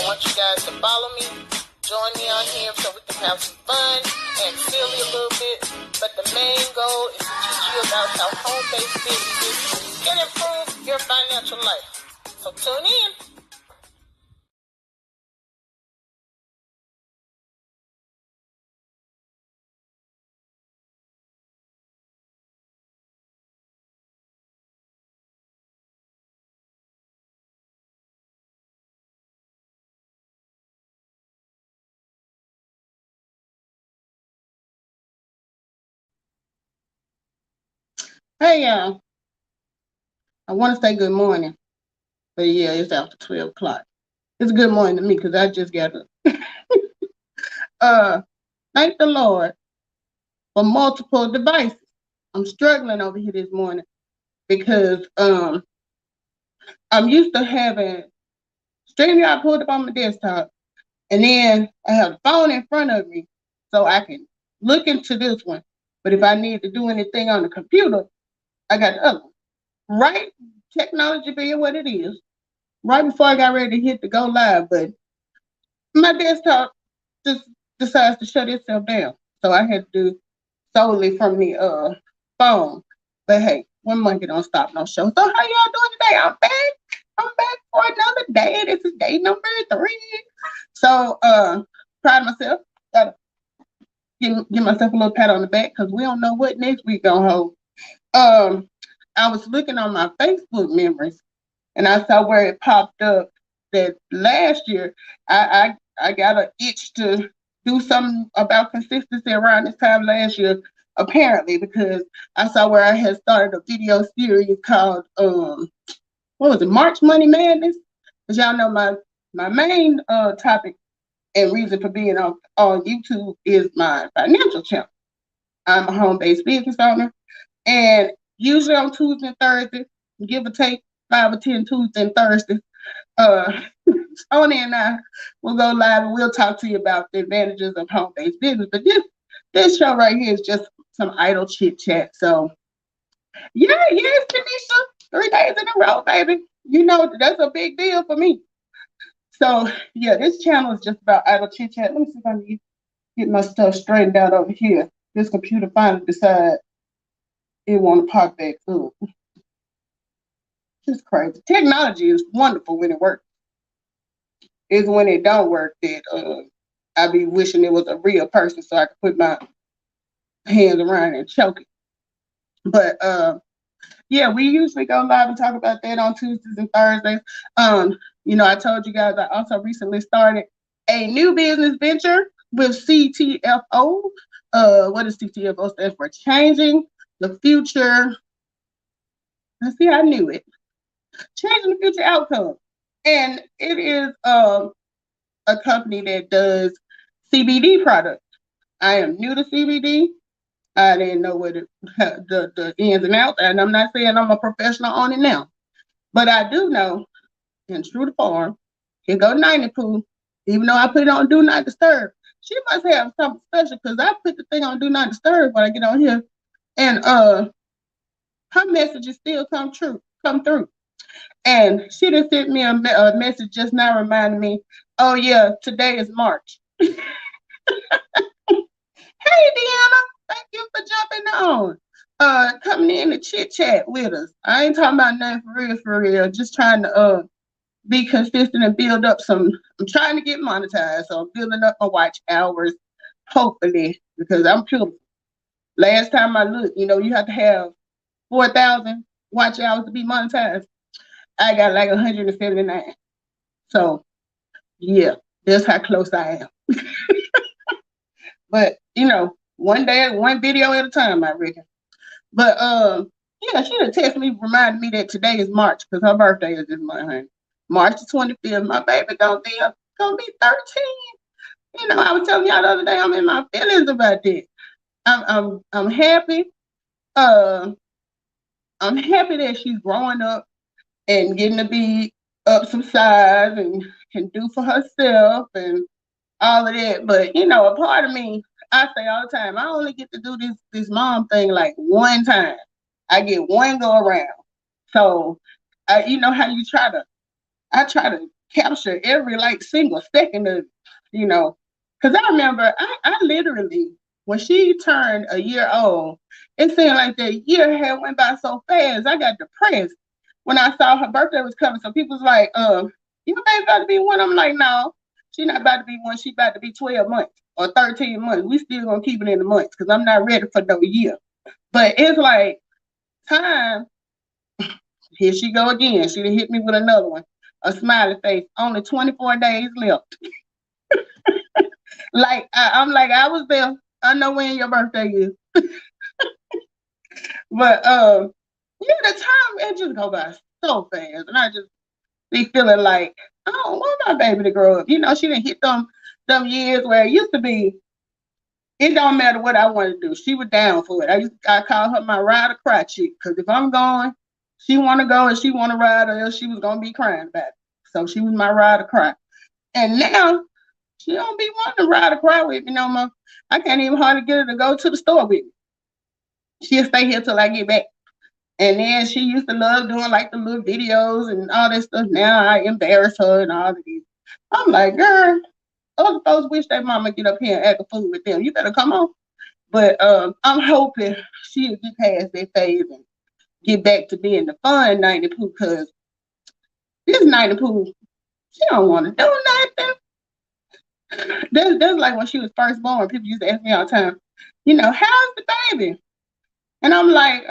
want you guys to follow me. Join me on here so we can have some fun and silly a little bit. But the main goal is to teach you about how home-based businesses can improve your financial life. So tune in. Hey, y'all. I want to say good morning, but yeah, it's after 12 o'clock. It's good morning to me because I just got up. Thank the Lord for multiple devices. I'm struggling over here this morning because I'm used to having StreamYard pulled up on my desktop, and then I have the phone in front of me so I can look into this one. But if I need to do anything on the computer, I got the other one. Right? Technology being what it is. Right before I got ready to hit the go live, but my desktop just decides to shut itself down. So I had to do solely from the phone. But hey, one monkey don't stop no show. So how y'all doing today? I'm back. I'm back for another day. This is day number 3. So proud of myself. Gotta give myself a little pat on the back because we don't know what next week gonna hold. I was looking on my Facebook memories and I saw where it popped up that last year I got an itch to do something about consistency around this time last year, apparently, because I saw where I had started a video series called what was it, March Money Madness? As y'all know, my main topic and reason for being on YouTube is my financial channel. I'm a home-based business owner, and usually on Tuesday and Thursday, give or take 5 or 10 Tuesdays and Thursdays, Tony and I will go live and we'll talk to you about the advantages of home-based business. But this show right here is just some idle chit chat. So yes, Tanisha, 3 days in a row, baby. You know that's a big deal for me. So yeah, this channel is just about idle chit chat. Let me see if I can get my stuff straightened out over here. This computer finally decided it want to pop back up. It's crazy. Technology is wonderful when it works. It's when it don't work that I be wishing it was a real person so I could put my hands around it and choke it. But yeah, we usually go live and talk about that on Tuesdays and Thursdays. I told you guys I also recently started a new business venture with CTFO. What does CTFO stand for? Changing the future. Let's see, I knew it. Changing the future outcome. And it is a company that does CBD products. I am new to CBD. I didn't know what the ins and outs, and I'm not saying I'm a professional on it now, but I do know, and true to form, here go 90 Pooh, even though I put it on Do Not Disturb, she must have something special because I put the thing on Do Not Disturb when I get on here, and her messages still come through. And she just sent me a message just now reminding me, oh yeah, today is March. Hey, Deanna, thank you for jumping on. Coming in to chit chat with us. I ain't talking about nothing for real. Just trying to be consistent and build up some. I'm trying to get monetized, so I'm building up my watch hours, hopefully, because I'm pure. Last time I looked, you have to have 4,000 watch hours to be monetized. I got like 179. So yeah, that's how close I am. But one day, one video at a time, I reckon. But yeah, she done text me, reminded me that today is March because her birthday is this month, honey. March the 25th. My baby gonna be 13. I was telling y'all the other day, I'm in my feelings about that. I'm happy. I'm happy that she's growing up and getting to be up some size and can do for herself and all of that. But a part of me, I say all the time, I only get to do this mom thing like one time. I get one go around. So you know how I try to capture every like single second of, you know, because I remember I literally when she turned a year old, it seemed like the year had went by so fast. I got depressed when I saw her birthday was coming. So people was like, your baby about to be one. I'm like, no, she not about to be one. She about to be 12 months or 13 months. We still gonna keep it in the months because I'm not ready for no year. But it's like time. Here she go again. She done hit me with another one. A smiley face. Only 24 days left. Like I'm like I was there. I know when your birthday is, but yeah, the time it just go by so fast, and I just be feeling like I don't want my baby to grow up. You know, she didn't hit them years where it used to be. It don't matter what I want to do. She was down for it. I call her my ride or cry chick because if I'm going, she want to go and she want to ride, or else she was gonna be crying about it. So she was my ride or cry. And now she don't be wanting to ride or cry with me no more. I can't even hardly get her to go to the store with me. She'll stay here till I get back. And then she used to love doing like the little videos and all that stuff. Now I embarrass her and all of these. I'm like, girl, other folks wish their mama get up here and act a fool with them. You better come on. But I'm hoping she'll get past that phase and get back to being the fun 90 Pooh because this 90 Pooh, she don't want to do nothing. That's like when she was first born. People used to ask me all the time, you know, how's the baby? And I'm like,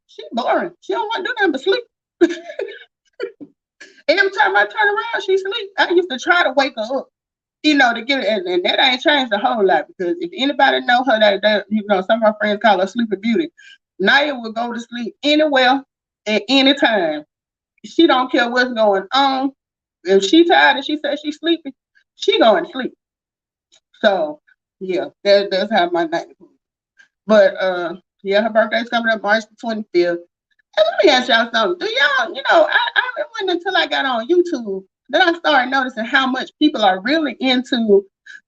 she's boring. She don't want to do nothing but sleep. Every time I turn around, she sleep. I used to try to wake her up, you know, to get it, and that ain't changed a whole lot because if anybody know her, that you know, some of her friends call her Sleeping Beauty. Naya will go to sleep anywhere at any time. She don't care what's going on. If she tired and she says she's sleeping, she going to sleep. So yeah, that's how my night was. But yeah, her birthday's coming up March the 25th. And let me ask y'all something. Do y'all, you know, it wasn't until I got on YouTube that I started noticing how much people are really into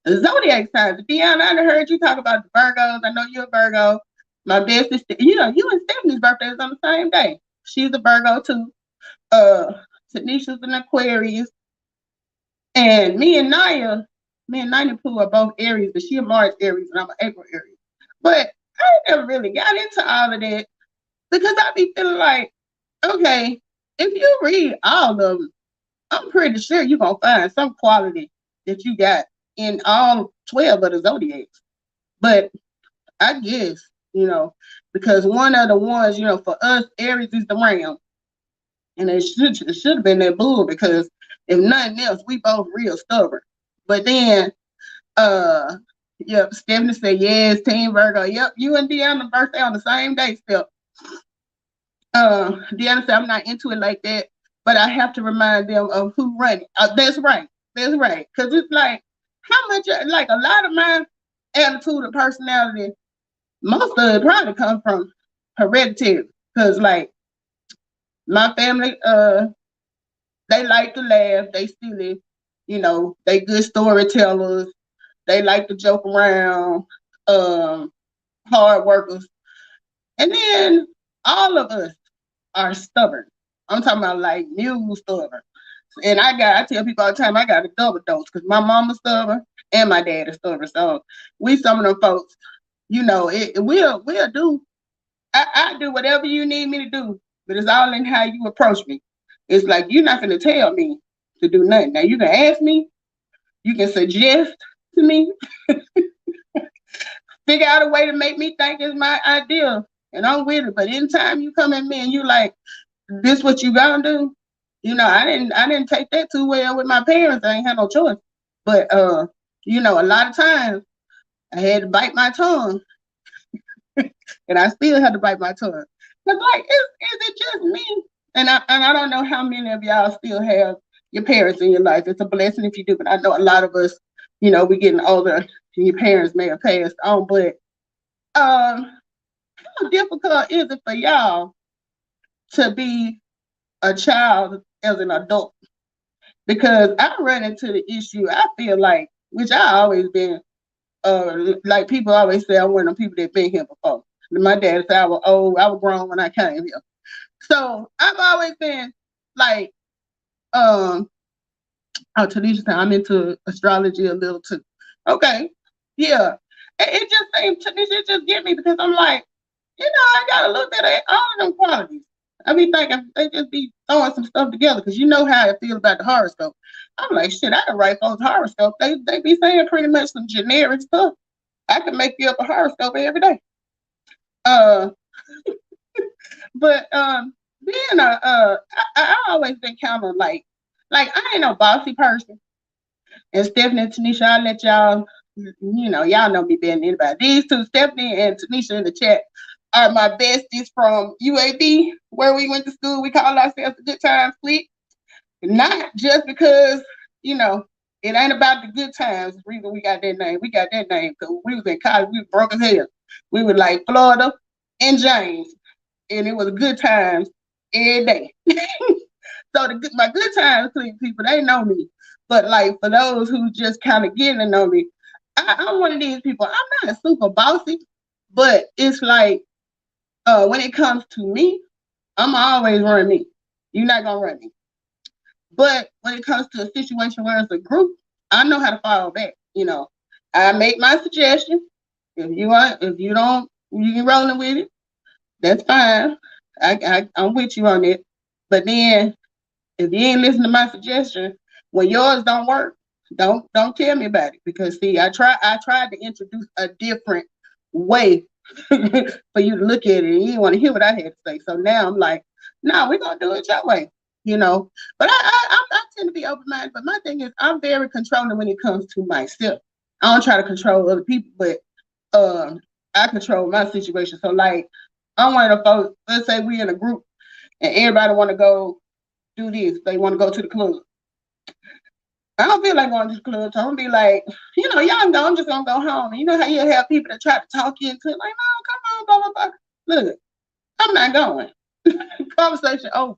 the zodiac signs. Deanna, I heard you talk about the Virgos. I know you're a Virgo. My best is, you know, you and Stephanie's birthday is on the same day. She's a Virgo too. Uh, Tanisha's an Aquarius. And me and Nina Pooh are both Aries, but she a March Aries and I'm an April Aries. But I never really got into all of that because I be feeling like, okay, if you read all of them, I'm pretty sure you're gonna find some quality that you got in all 12 of the zodiacs. But I guess, you know, because one of the ones, you know, for us, Aries is the ram. And it should have been that bull because if nothing else, we both real stubborn. But then uh yep, Stephanie said yes, Team Virgo. Yep, you and Deanna birthday on the same day still. Deanna said, I'm not into it like that, but I have to remind them of who run it. That's right. That's right. Because it's like, how much, like a lot of my attitude and personality, most of it probably come from hereditary. Because, like, my family, they like to laugh, they silly, you know, they good storytellers, they like to joke around, um, hard workers. And then all of us are stubborn. I'm talking about like mule stubborn. And I tell people all the time, I got a double dose because my mama's stubborn and my dad is stubborn. So we some of them folks, you know, we'll do. I do whatever you need me to do, but it's all in how you approach me. It's like you're not gonna tell me to do nothing. Now you can ask me, you can suggest to me, figure out a way to make me think it's my idea, and I'm with it. But anytime you come at me and you like, this what you gonna do? You know, I didn't take that too well with my parents. I ain't had no choice. But you know, a lot of times I had to bite my tongue, and I still had to bite my tongue. Cause like, is it just me? And I don't know how many of y'all still have your parents in your life. It's a blessing if you do, but I know a lot of us, you know, we're getting older, and your parents may have passed on. But how difficult is it for y'all to be a child as an adult? Because I run into the issue, I feel like, which I always been, like people always say, I'm one of the people that been here before. My dad said I was old, I was grown when I came here. So I've always been like, um, Oh, Tanisha said, I'm into astrology a little too. Okay. Yeah. It just seems, Tanisha, it just get me because I'm like, I got a little bit of all of them qualities. I be thinking they just be throwing some stuff together because you know how I feel about the horoscope. I'm like, shit, I can write those horoscope. They be saying pretty much some generic stuff. I can make you up a horoscope every day. Uh, but being I always been kind of like I ain't no bossy person. And Stephanie and Tanisha, I'll let y'all, y'all know me better than anybody. These two, Stephanie and Tanisha in the chat, are my besties from UAB, where we went to school. We call ourselves the Good Times Clique. Not just because, you know, it ain't about the good times. The reason we got that name. We got that name because we was in college. We was broke as hell. We were like Florida and James. And it was good times every day. So my Good Times Clique people, they know me. But like for those who just kind of getting to know me, I'm one of these people. I'm not a super bossy, but it's like when it comes to me, I'm always run me. You're not gonna run me. But when it comes to a situation where it's a group, I know how to follow back. I make my suggestion. If you don't, you can rolling with it. That's fine. I'm with you on it. But then if you ain't listen to my suggestion, when yours don't work, don't tell me about it. Because see, I tried to introduce a different way for you to look at it, and you didn't want to hear what I had to say. So now I'm like, no, we're gonna do it your way, But I tend to be open minded. But my thing is, I'm very controlling when it comes to myself. I don't try to control other people, but I control my situation. So like, I'm one of the folks. Let's say we in a group and everybody want to go do this. They want to go to the club. I don't feel like going to the club. So I'm gonna be like, y'all can go. I'm just gonna go home. And you know how you have people that try to talk you into it, like, no, come on, blah blah blah. Look, I'm not going. Conversation over.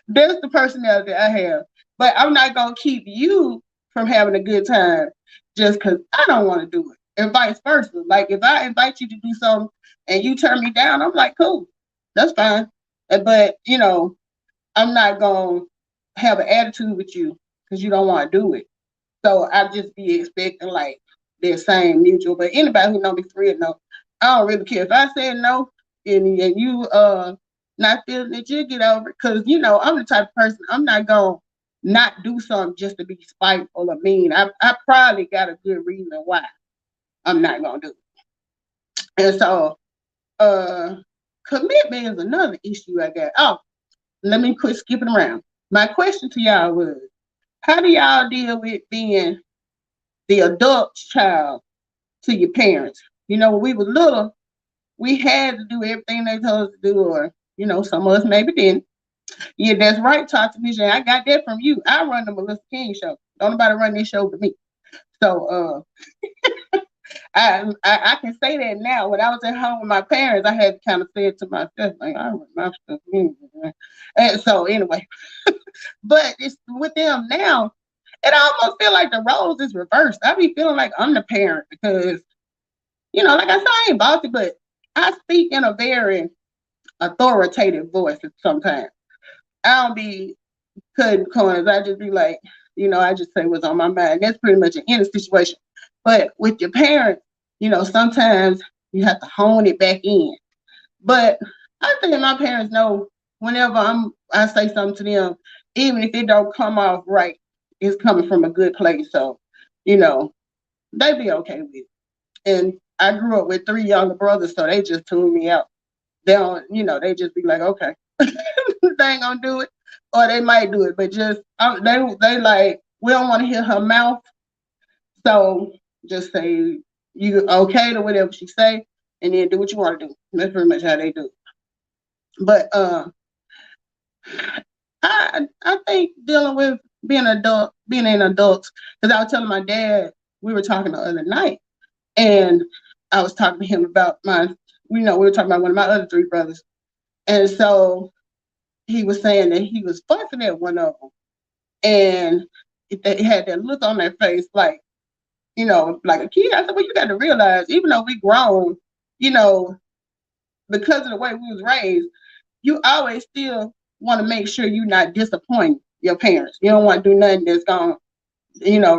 That's the personality I have. But I'm not gonna keep you from having a good time just because I don't want to do it. And vice versa. Like if I invite you to do something and you turn me down, I'm like, cool, that's fine. But I'm not gonna have an attitude with you because you don't want to do it. So I just be expecting like the same mutual. But anybody who know me for real know, I don't really care if I said no and you not feeling it, you get over it. Because I'm the type of person, I'm not gonna not do something just to be spiteful or mean. I probably got a good reason why I'm not gonna do it. And so commitment is another issue I got. Oh, let me quit skipping around. My question to y'all was, how do y'all deal with being the adult child to your parents? When we were little, we had to do everything they told us to do, or, some of us maybe didn't. Yeah, that's right, Tata Misha. I got that from you. I run the Melissa King show. Don't nobody run this show but me. So I can say that now. When I was at home with my parents, I had to kind of say it to myself, like, I run my stuff. And so anyway, but it's with them now, it almost feel like the roles is reversed. I be feeling like I'm the parent because, like I said, I ain't bossy, but I speak in a very authoritative voice sometimes. I don't be cutting corners. I just be like, I just say what's on my mind. That's pretty much in any situation. But with your parents, sometimes you have to hone it back in. But I think my parents know whenever I say something to them, even if it don't come off right, it's coming from a good place. So, they be okay with it. And I grew up with 3 younger brothers, so they just tune me out. They don't, they just be like, okay, they ain't gonna do it, or they might do it, but just they like, we don't want to hear her mouth, so just say you okay to whatever she say, and then do what you want to do. That's pretty much how they do it. But I think dealing with being an adult, because I was telling my dad, we were talking the other night, and I was talking to him about we were talking about one of my other 3 brothers, and so he was saying that he was fussing at one of them, and they had that look on their face, like, like a kid. I said, well, you got to realize, even though we grown, because of the way we was raised, you always still want to make sure you're not disappointed. your parents. You don't want to do nothing that's gonna,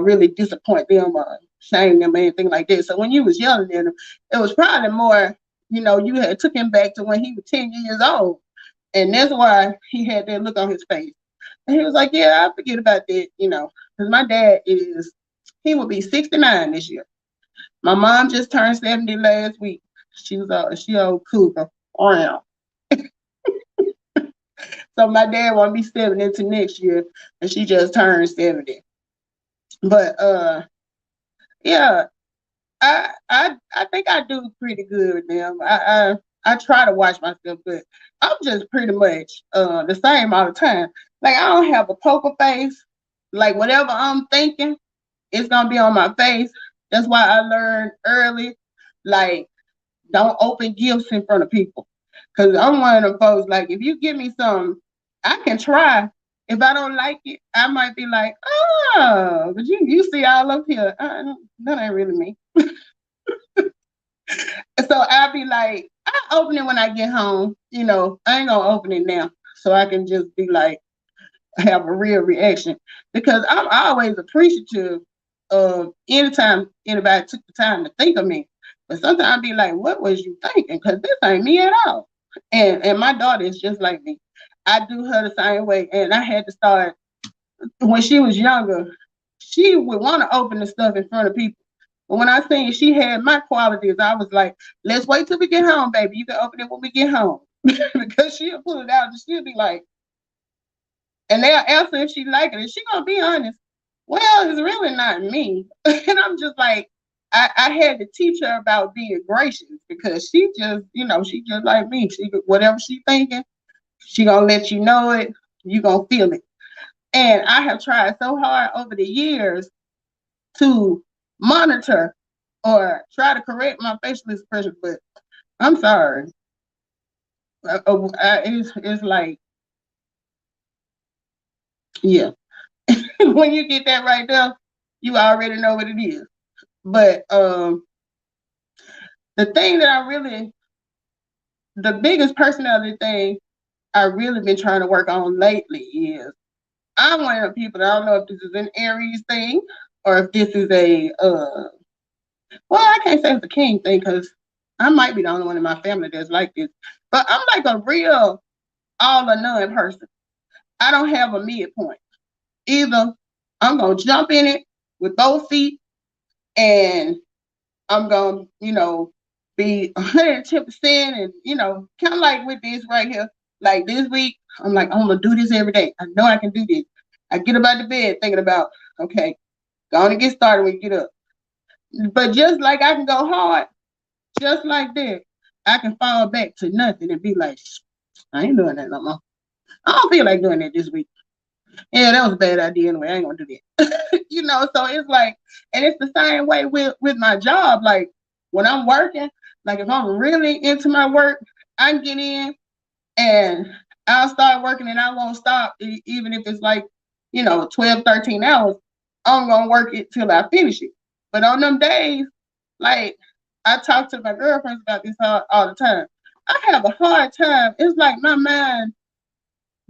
really disappoint them or shame them or anything like that. So when you was yelling at him, it was probably more, you had took him back to when he was 10 years old. And that's why he had that look on his face. And he was like, yeah, I forget about that, because my dad he will be 69 this year. My mom just turned 70 last week. She old cougar around. So my dad won't be 70 until next year, and she just turned 70. But yeah, I think I do pretty good with them. I try to watch myself, but I'm just pretty much the same all the time. Like I don't have a poker face. Like whatever I'm thinking, it's gonna be on my face. That's why I learned early, like don't open gifts in front of people. Cause I'm one of them folks, like if you give me something, I can try. If I don't like it, I might be like, oh, but you see all up here. That ain't really me. So I'll be like, I'll open it when I get home. I ain't gonna open it now. So I can just be like, have a real reaction. Because I'm always appreciative of anytime anybody took the time to think of me. But sometimes I'll be like, what was you thinking? Because this ain't me at all. And my daughter is just like me. I do her the same way. And I had to start, when she was younger, she would want to open the stuff in front of people. But when I seen she had my qualities, I was like, let's wait till we get home, baby. You can open it when we get home. Because she'll pull it out and she'll be like, and they'll ask her if she like it. And she gonna be honest. Well, it's really not me. And I'm just like, I had to teach her about being gracious because she just like me. She whatever she thinking, she gonna let you know it. You gonna feel it. And I have tried so hard over the years to monitor or try to correct my facial expression, but I'm sorry. It's like, yeah. When you get that right there, you already know what it is. But the thing that the biggest personality thing I really been trying to work on lately is I'm one of the people that I don't know if this is an Aries thing or if this is well, I can't say it's a king thing because I might be the only one in my family that's like this. But I'm like a real all or none person. I don't have a midpoint. Either I'm gonna jump in it with both feet and I'm gonna, be 110% and kind of like with this right here. Like this week, I'm like, I'm gonna do this every day. I know I can do this. I get up out the bed thinking about, okay, going to get started when you get up. But just like I can go hard, just like that, I can fall back to nothing and be like, I ain't doing that no more. I don't feel like doing that this week. Yeah, that was a bad idea anyway. I ain't gonna do that. So it's like, and it's the same way with my job. Like when I'm working, like if I'm really into my work, I can get in and I'll start working and I won't stop, even if it's like, 12, 13 hours. I'm gonna work it till I finish it. But on them days, like I talk to my girlfriends about this all the time. I have a hard time. It's like my mind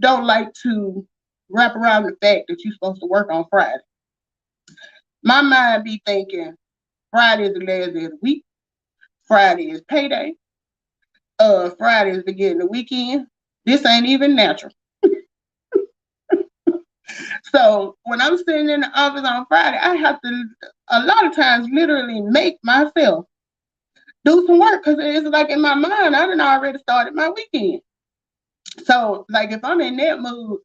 don't like to wrap around the fact that you're supposed to work on Friday. My mind be thinking Friday is the last day of the week. Friday is payday. Friday is beginning the weekend. This ain't even natural. So when I'm sitting in the office on Friday, I have to a lot of times literally make myself do some work because it's like in my mind, I done already started my weekend. So like if I'm in that mood,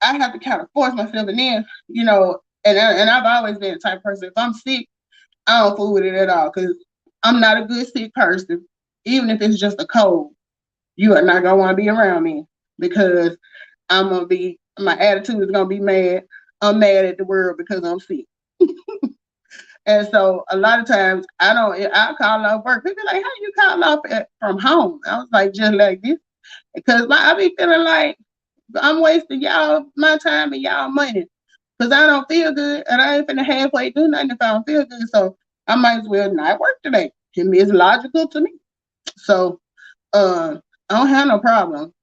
I have to kind of force myself, and then and I've always been the type of person. If I'm sick, I don't fool with it at all because I'm not a good sick person. Even if it's just a cold, you are not gonna want to be around me because my attitude is gonna be mad. I'm mad at the world because I'm sick. And so a lot of times I call off work. People be like, how you call off from home? I was like, just like this. Because I be feeling like I'm wasting y'all my time and y'all money. Because I don't feel good and I ain't finna halfway do nothing if I don't feel good. So I might as well not work today. It's logical to me. So I don't have no problem.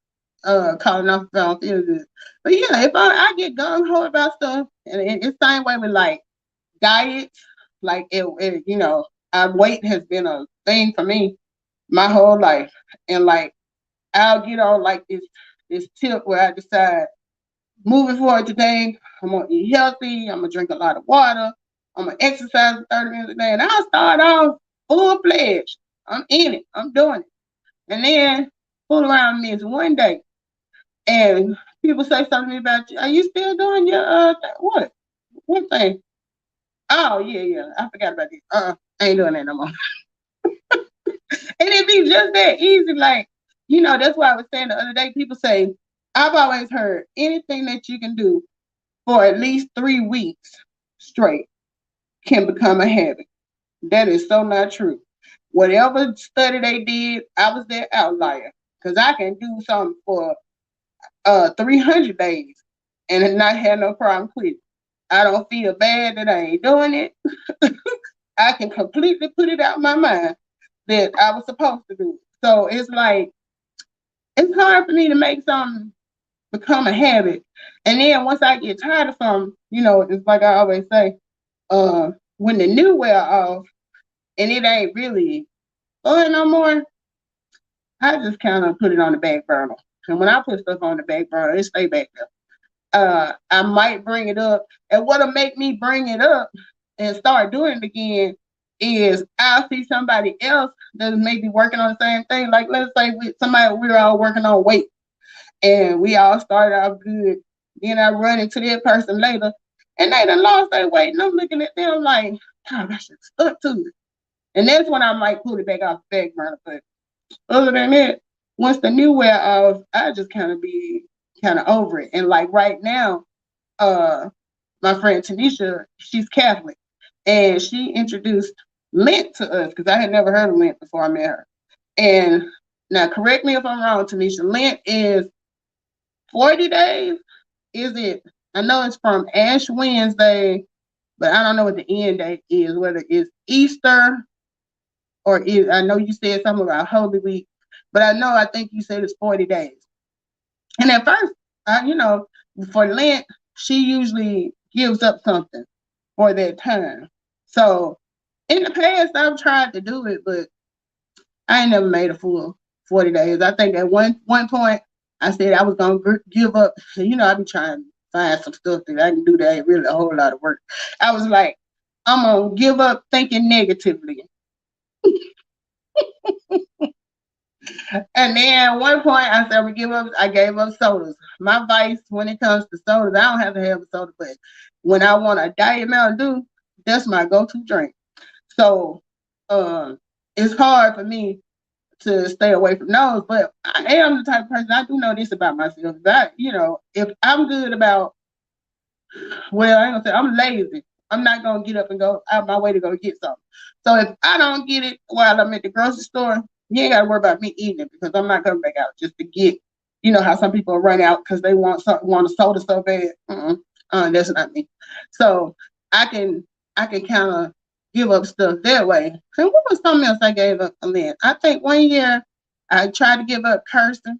calling off if I don't feel good. But yeah, if I get gung ho about stuff, and it's the same way with like diets, like weight has been a thing for me my whole life, and like I'll get on like this tip where I decide moving forward today, I'm gonna eat healthy. I'm gonna drink a lot of water. I'm gonna exercise for 30 minutes a day, and I'll start off full fledged. I'm in it. I'm doing it, and then fool around miss one day, and people say something to me about you. Are you still doing your what? What thing? Oh yeah. I forgot about this. I ain't doing that no more. And it be just that easy. Like, that's why I was saying the other day, people say, I've always heard anything that you can do for at least 3 weeks straight can become a habit. That is so not true. Whatever study they did, I was their outlier. Because I can do something for 300 days and not have no problem quitting. I don't feel bad that I ain't doing it. I can completely put it out of my mind that I was supposed to do it. So it's like, it's hard for me to make something become a habit. And then once I get tired of something, it's like I always say, when the new wear off and it ain't really fun no more, I just kind of put it on the back burner. And when I put stuff on the back burner, it stay back there. I might bring it up. And what'll make me bring it up and start doing it again is I'll see somebody else that may be working on the same thing. Like, let's say we're all working on weight and we all started out good. Then I run into that person later and they done lost their weight. And I'm looking at them like, God, I should stuck to it. And that's when I might pull it back off the back burner. But other than that, once the new wear off, I just kind of be kind of over it. And like right now, my friend Tanisha, she's Catholic, and she introduced Lent to us because I had never heard of Lent before I met her. And now, correct me if I'm wrong, Tanisha. Lent is 40 days. Is it? I know it's from Ash Wednesday, but I don't know what the end date is. Whether it's Easter or is I know you said something about Holy Week, but I think you said it's 40 days. And at first, for Lent, she usually gives up something for that time. So in the past, I've tried to do it, but I ain't never made a full 40 days. I think at one point, I said I was going to give up. I be trying to find some stuff that I can do that ain't really a whole lot of work. I was like, I'm going to give up thinking negatively. And then at one point, I said, I gave up sodas. My vice when it comes to sodas, I don't have to have a soda, but when I want a Diet Mountain Dew, that's my go-to drink. So it's hard for me to stay away from those, but I am the type of person, I do know this about myself, that, if I'm good about, well, I ain't gonna say I'm lazy. I'm not gonna get up and go out my way to go get something. So if I don't get it while I'm at the grocery store, you ain't gotta worry about me eating it because I'm not coming back out just to get. You know how some people run out because they want a soda so bad. That's not me. So I can kind of give up stuff that way. And what was something else I gave up a Lent? I think one year I tried to give up cursing.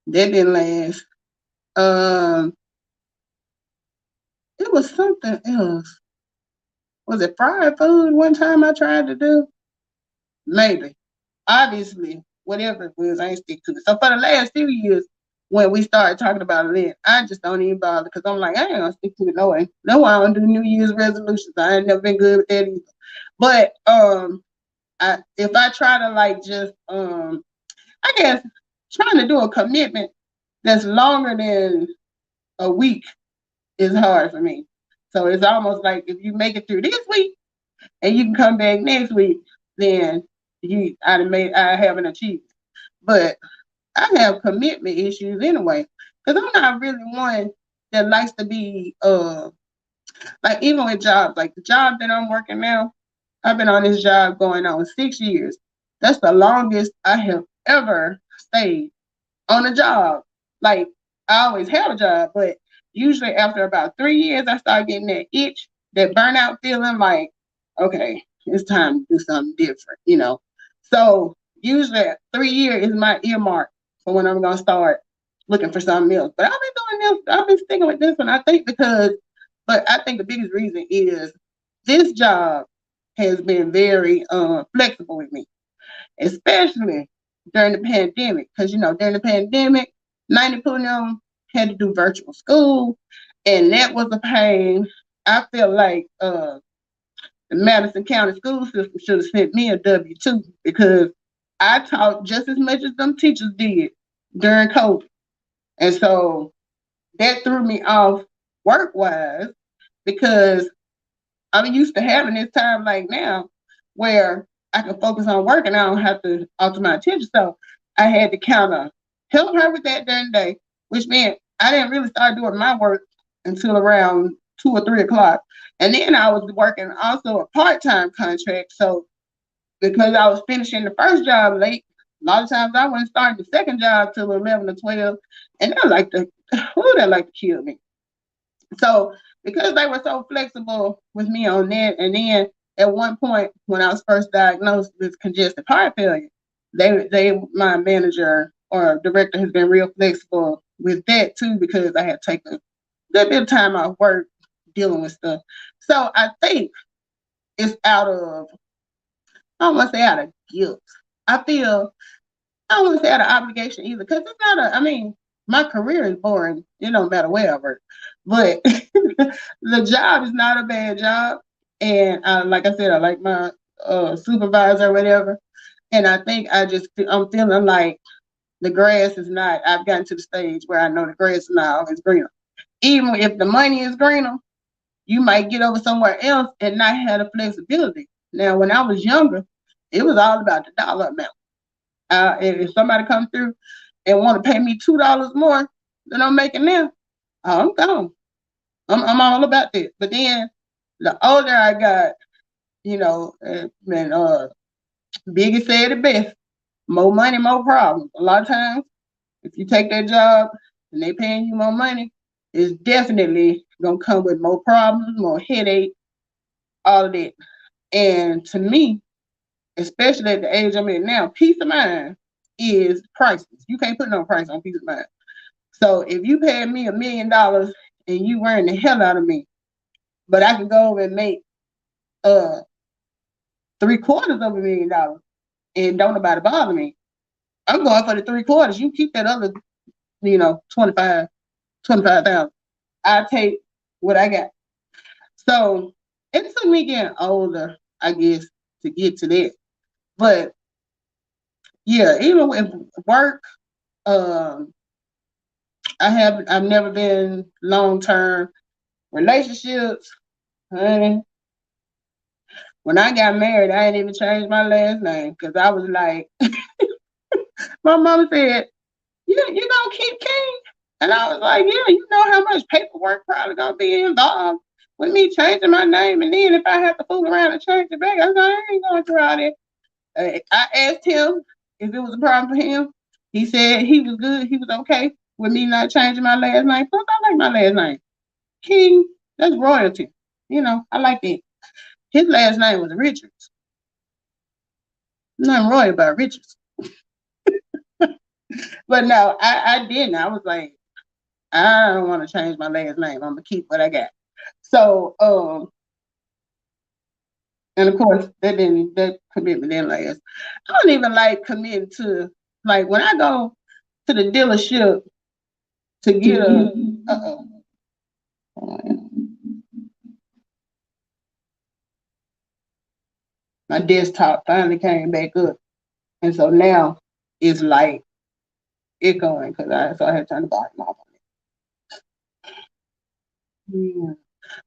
That didn't last. It was something else. Was it fried food one time I tried to do? Maybe. Obviously, whatever it was, I ain't stick to it. So for the last few years, when we started talking about Lent, I just don't even bother because I'm like, I ain't gonna stick to it no way. No, I don't do New Year's resolutions. I ain't never been good with that either. But if I try to like just I guess trying to do a commitment that's longer than a week is hard for me. So it's almost like if you make it through this week and you can come back next week, then I haven't achieved. But I have commitment issues anyway, because I'm not really one that likes to be like even with jobs, like the job that I'm working now, I've been on this job going on 6 years. That's the longest I have ever stayed on a job. Like I always have a job, but usually after about 3 years, I start getting that itch, that burnout feeling like, okay, it's time to do something different. So usually 3 years is my earmark for when I'm gonna start looking for something else. But I've been doing this. I've been sticking with this one. I think because, but I think the biggest reason is this job has been very flexible with me, especially during the pandemic. Because during the pandemic, 90% of them had to do virtual school, and that was a pain. I feel like the Madison County school system should have sent me a W-2 because I taught just as much as them teachers did during COVID. And so that threw me off work wise because I'm used to having this time like now where I can focus on work and I don't have to alter my attention. So I had to kind of help her with that during the day, which meant I didn't really start doing my work until around 2 or 3 o'clock. And then I was working also a part-time contract. So because I was finishing the first job late, a lot of times I wasn't starting the second job till 11 or 12. And that like to kill me. So because they were so flexible with me on that, and then at one point when I was first diagnosed with congestive heart failure, my manager or director has been real flexible with that too because I had taken a good bit of time off work dealing with stuff. So I think it's I don't want to say out of guilt. I feel I don't want to say out of obligation either, because it's not I mean, my career is boring. It don't matter where I work. But the job is not a bad job. And like I said, I like my supervisor or whatever. And I think I'm feeling like the grass is not, I've gotten to the stage where I know the grass is not always greener. Even if the money is greener, you might get over somewhere else and not have the flexibility. Now, when I was younger, it was all about the dollar amount. If somebody comes through and want to pay me $2 more than I'm making now, I'm gone. I'm all about that. But then the older I got, Biggie said it best: more money, more problems. A lot of times, if you take that job and they paying you more money, it's definitely gonna come with more problems, more headache, all of that. And to me, especially at the age I'm in now, peace of mind is priceless. You can't put no price on peace of mind. So if you pay me $1 million and you wearing the hell out of me, but I can go over and make uh $750,000 and don't nobody bother me, I'm going for the 3/4. You keep that other, 25,000. I take what I got. So it took me getting older, I guess, to get to that. But yeah, even with work, um, I've never been long-term relationships. Honey, when I got married, I didn't even change my last name because I was like, my mama said, you gonna keep King? And I was like, yeah, you know how much paperwork probably gonna be involved with me changing my name. And then if I have to fool around and change it back, I was like, I ain't going through all that. I asked him if it was a problem for him. He said he was good. He was okay with me not changing my last name. Plus, I like my last name. King, that's royalty. I like that. His last name was Richards. Nothing royal about Richards. But no, I didn't. I was like, I don't want to change my last name. I'm gonna keep what I got. So, and of course, that commitment didn't last. I don't even like committing to, like, when I go to the dealership to get my desktop finally came back up, and so now it's like it going because I had to turn the volume off on it.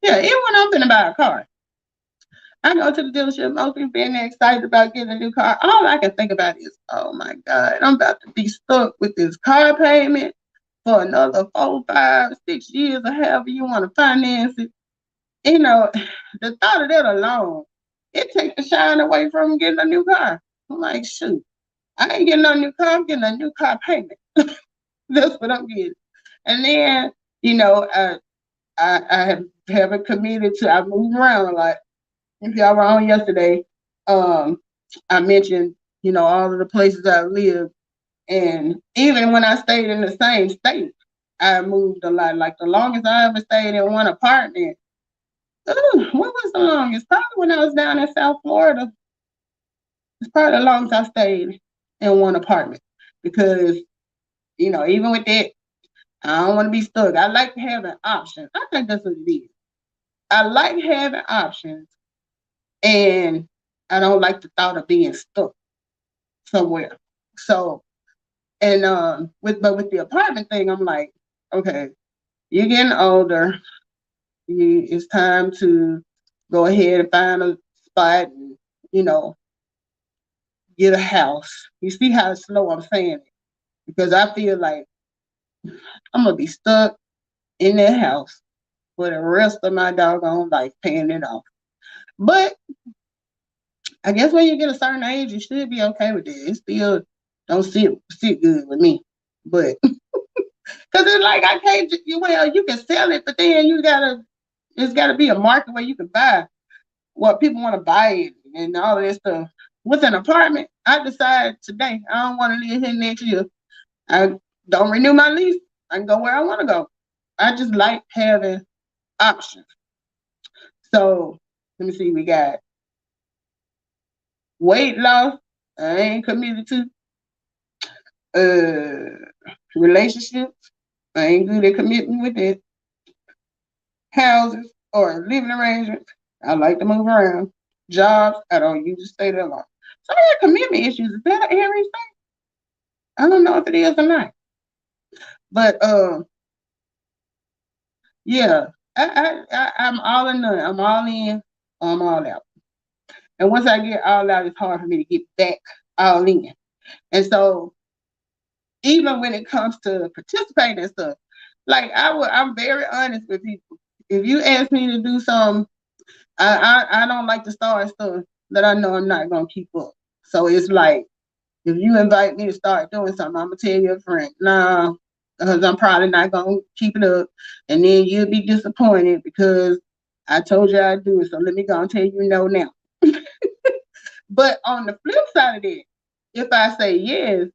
Yeah, even when I'm finna buy a car, I go to the dealership, most people being excited about getting a new car. All I can think about is, oh my God, I'm about to be stuck with this car payment for another 4, 5, 6 years, or however you want to finance it. The thought of that alone, it takes the shine away from getting a new car. I'm like, shoot, I ain't getting no new car, I'm getting a new car payment. That's what I'm getting. And then, I haven't committed to, I've moved around a lot. If y'all were on yesterday, I mentioned, all of the places I lived, And even when I stayed in the same state, I moved a lot. Like the longest I ever stayed in one apartment, what was the longest? Probably when I was down in South Florida. It's probably the longest I stayed in one apartment because, even with that, I don't want to be stuck. I like having options. I think that's what it is. I like having options, and I don't like the thought of being stuck somewhere. So, and with the apartment thing, I'm like, okay, you're getting older. It's time to go ahead and find a spot and, you know, get a house. You see how slow I'm saying it? Because I feel like I'm gonna be stuck in that house for the rest of my doggone life paying it off. But I guess when you get a certain age, you should be okay with it. It still don't sit good with me. But because it's like I can't. You can sell it, but then it's gotta be a market where you can buy what people want to buy it and all of that stuff. With an apartment, I decided today I don't want to live here next year. I don't renew my lease. I can go where I want to go. I just like having options. So let me see. We got weight loss. I ain't committed to. Relationships. I ain't good at committing with that. Houses or living arrangements. I like to move around. Jobs. I don't usually stay there long. So I have commitment issues. Is that an Aries thing? I don't know if it is or not. But yeah, I'm all in none. I'm all in. I'm all out. And once I get all out, it's hard for me to get back all in. And so even when it comes to participating and stuff, like I'm very honest with people. If you ask me to do something, I don't like to start stuff that I know I'm not gonna keep up. So it's like if you invite me to start doing something, I'm gonna tell your friend, nah, because I'm probably not gonna keep it up, and then you'll be disappointed because I told you I'd do it. So let me go and tell you no now. But on the flip side of that, if I say yes,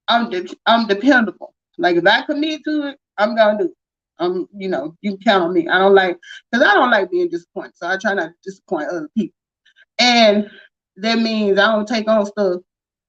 I'm dependable. Like if I commit to it, I'm gonna do it. You can count on me. Because I don't like being disappointed. So I try not to disappoint other people. And that means I don't take on stuff.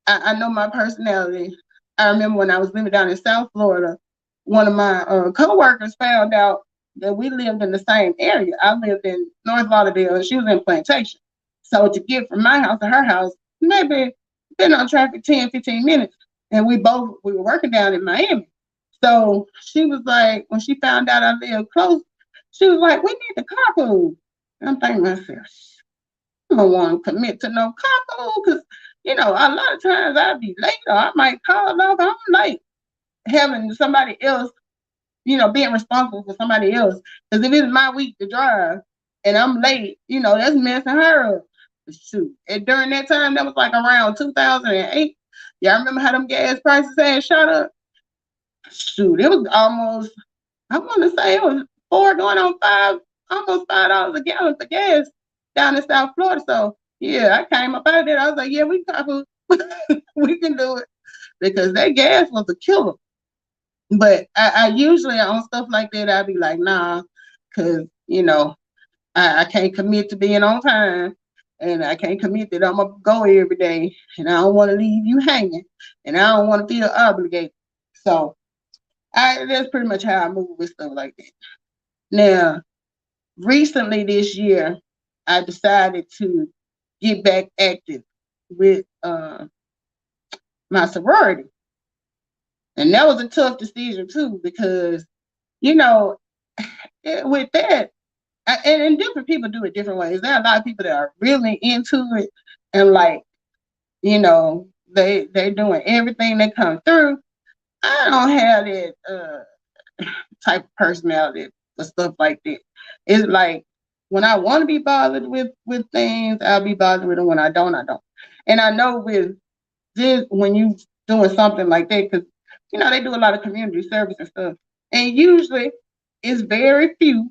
I know my personality. I remember when I was living down in South Florida, one of my coworkers found out that we lived in the same area. I lived in North Lauderdale and she was in Plantation. So to get from my house to her house, maybe been on traffic 10, 15 minutes. And we were working down in Miami. So she was like, when she found out I lived close, she was like, we need the carpool. And I'm thinking to myself, I don't want to commit to no carpool because, a lot of times I'd be late or I might call off. I'm late having somebody else, being responsible for somebody else. Because if it's my week to drive and I'm late, that's messing her up. Shoot. And during that time, that was like around 2008. Y'all remember how them gas prices had shot up? Shoot, it was almost, I want to say it was four going on five, almost $5 a gallon for gas down in South Florida. So yeah, I came up out of there. I was like, yeah, we can do it because that gas was a killer. But I usually on stuff like that, I'd be like, nah, because I can't commit to being on time. And I can't commit that I'm gonna go every day, and I don't want to leave you hanging, and I don't want to feel obligated. So that's pretty much how I move with stuff like that. Now, recently this year, I decided to get back active with my sorority. And that was a tough decision too, because, you know, with that, and different people do it different ways. There are a lot of people that are really into it and like, they're doing everything that comes through. I don't have that type of personality for stuff like that. It's like when I want to be bothered with things, I'll be bothered with them. When I don't, I don't. And I know with this, when you doing something like that, because they do a lot of community service and stuff, and usually it's very few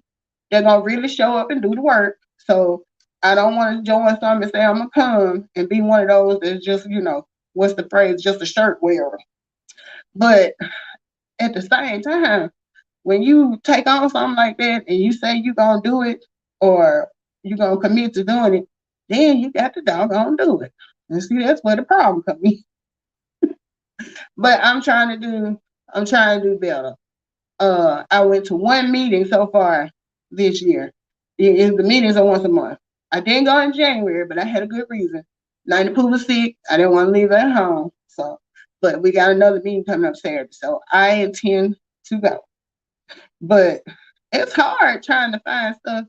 that gonna really show up and do the work. So I don't want to join something and say I'm gonna come and be one of those that's just what's the phrase, just a shirt wearer. But at the same time, when you take on something like that and you say you're gonna do it or you're gonna commit to doing it, then you got to doggone do it. And see, that's where the problem comes in. But I'm trying to do better. I went to one meeting so far this year. The meetings are once a month. I didn't go in January, but I had a good reason. Ninety Pooh was sick. I didn't want to leave her at home. So, but we got another meeting coming up Saturday. So I intend to go. But it's hard trying to find stuff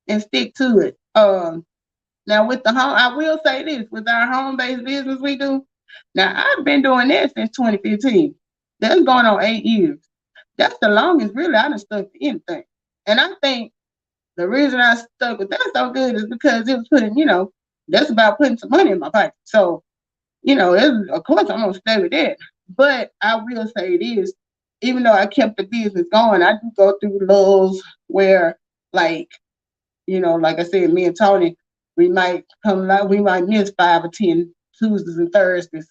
and stick to it. Now with the home, I will say this: with our home-based business we do, now I've been doing that since 2015. That's going on 8 years. That's the longest really I done stuck to anything. And I think the reason I stuck with that so good is because it was putting, that's about putting some money in my pocket. So, of course I'm gonna stay with that. But I will say it is, even though I kept the business going, I do go through lulls where, like, like I said, me and Tony, we might miss 5 or 10 Tuesdays and Thursdays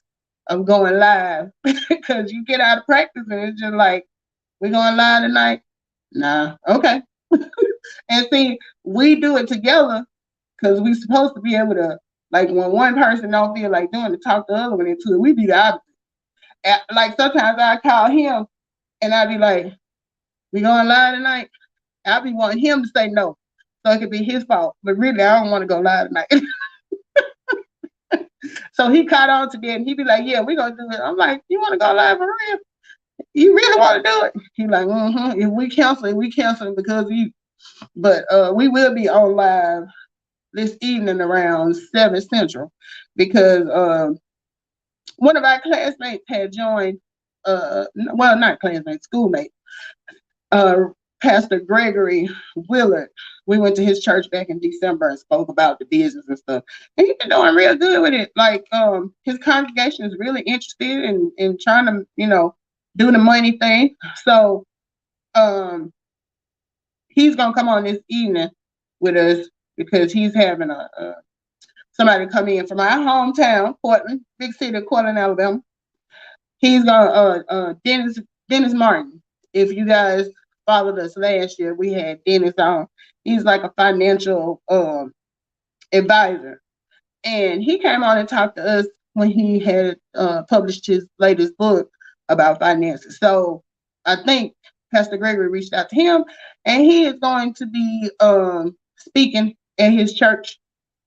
of going live because you get out of practice and it's just like, we going live tonight? Nah, okay. And see, we do it together because we supposed to be able to, like, when one person don't feel like doing it, talk the other one into it. We be the opposite. Like sometimes I call him and I be like, we going live tonight? I be wanting him to say no, so it could be his fault. But really, I don't want to go live tonight. So he caught on to that, and he be like, "Yeah, we gonna do it." I'm like, "You want to go live for real? You really want to do it?" He like, "Mm-hmm. If we cancel it, we cancel it because of you." But we will be on live this evening around 7 Central because one of our classmates had joined. Well, not classmates, schoolmate. Uh, Pastor Gregory Willard. We went to his church back in December and spoke about the business and stuff. And he's been doing real good with it. Like, his congregation is really interested in trying to, do the money thing. So, he's gonna come on this evening with us because he's having somebody come in from our hometown, Portland, big city of Portland, Alabama. He's gonna Dennis Martin. If you guys followed us last year, we had Dennis on. He's like a financial advisor, and he came on and talked to us when he had published his latest book about finances. So I think Pastor Gregory reached out to him, and he is going to be speaking at his church